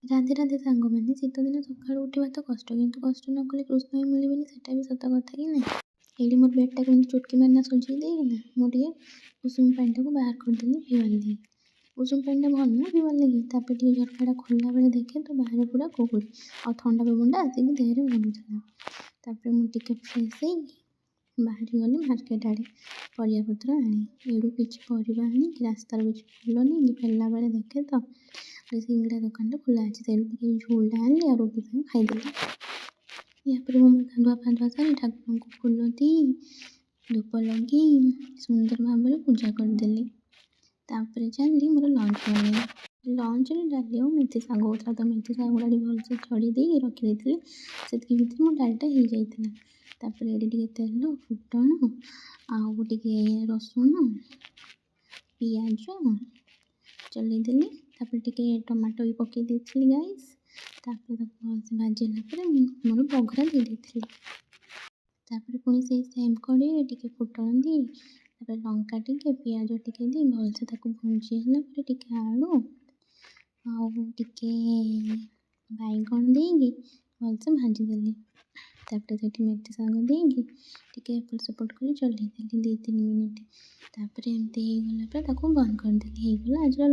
ରାଧେ ରାଧେ ସାଙ୍ଗମାନେ। ଶୀତଦିନେ ସକାଳୁ ଉଠିବା ତ କଷ୍ଟ, କିନ୍ତୁ କଷ୍ଟ ନ କଲେ କୃଷ୍ଣ ବି ମିଳିବେନି, ସେଟା ବି ସତ କଥା କି ନାହିଁ। ଏଇଠି ମୋର ବେଡ଼ଟାକୁ ଏମିତି ଚୁଟକି ମାରିନା ସଜେଇ ଦେଇକିନା ମୁଁ ଟିକେ ଉଷୁମ ପାଣିଟାକୁ ବାହାର କରିଦେଲି ଭିୱାଲ୍ ଦେଇକି। ଉଷୁମ ପାଣିଟା ଭଲ ନା ଭିୱାଲ୍ ଦେଇକି। ତାପରେ ଟିକେ ଝରକାଟା ଖୋଲିଲା ବେଳେ ଦେଖେ ତ ବାହାରେ ପୁରା କୁହୁଡ଼ି ଆଉ ଥଣ୍ଡା ପବନଟା ଆସିକି ଦେହରେ ବାଜୁଥିଲା। ତାପରେ ମୁଁ ଟିକେ ଫ୍ରେଶ୍ ହେଇକି ବାହାରିଗଲି ମାର୍କେଟ ଆଡ଼େ ପରିବାପତ୍ର ଆଣି। ଏଇଠୁ କିଛି ପରିବା ଆଣିକି ରାସ୍ତାର କିଛି ଫୁଲ ନେଇକି ଫେରିଲା ବେଳେ ଦେଖେ ତ ଗୋଟେ ସିଙ୍ଗଡ଼ା ଦୋକାନଟା ଖୋଲା ଅଛି। ସେଇଠୁ ଟିକେ ଝୋଲଟା ଆଣିଲି ଆଉ ରୁଟି ସାଙ୍ଗେ ଖାଇଦେଲି। ୟାପରେ ମୁଁ ଗାଧୁଆ ପାଧୁଆ ସାରି ଠାକୁରଙ୍କୁ ଫୁଲ ଦେଇ ଧୂପ ଲଗେଇ ସୁନ୍ଦର ଭାବରେ ପୂଜା କରିଦେଲି। ତାପରେ ଚାଲିଲି ମୋର ଲଞ୍ଚ ବନେଇ। ଲଞ୍ଚରେ ଡାଲି ଆଉ ମେଥି ଶାଗ ହଉଥିଲା, ତ ମେଥି ଶାଗ ଗୁଡ଼ା ଟିକେ ଭଲସେ ଛଡ଼େଇ ଦେଇକି ରଖିଦେଇଥିଲି। ସେତିକି ଭିତରେ ମୋ ଡାଲିଟା ହେଇଯାଇଥିଲା। ତାପରେ ଏଠି ଟିକେ ତେଲ, ଫୁଟଣ ଆଉ ଟିକେ ରସୁଣ, ପିଆଜ ଚଲେଇଦେଲି। ତାପରେ ଟିକେ ଟମାଟୋ ବି ପକେଇ ଦେଇଥିଲି ଗାଇସ୍। ତାପରେ ତାକୁ ଭଲସେ ଭାଜି ହେଲା ପରେ ମୋର ବଘରା ଦେଇ ଦେଇଥିଲି। ତାପରେ ପୁଣି ସେଇ ସେମ୍ କଡ଼େଇରେ ଟିକେ ଫୁଟଣ ଦେଇ ତାପରେ ଲଙ୍କା ଟିକେ, ପିଆଜ ଟିକେ ଦେଇ ଭଲସେ ତାକୁ ଭୁଞ୍ଜି ହେଲା ପରେ ଟିକେ ଆଳୁ ଆଉ ଟିକେ ବାଇଗଣ ଦେଇକି ଭଲସେ ଭାଜିଦେଲି। ତାପରେ ସେଠି ମେଥି ଶାଗ ଦେଇକି ଟିକେ ଏପଟ ସେପଟ କରି ଚଲେଇଦେଲି 2-3 ମିନିଟ୍। ତାପରେ ଏମିତି ହେଇଗଲା ପରେ ତାକୁ ବନ୍ଦ କରିଦେଲି। ହେଇଗଲା ଆଜିର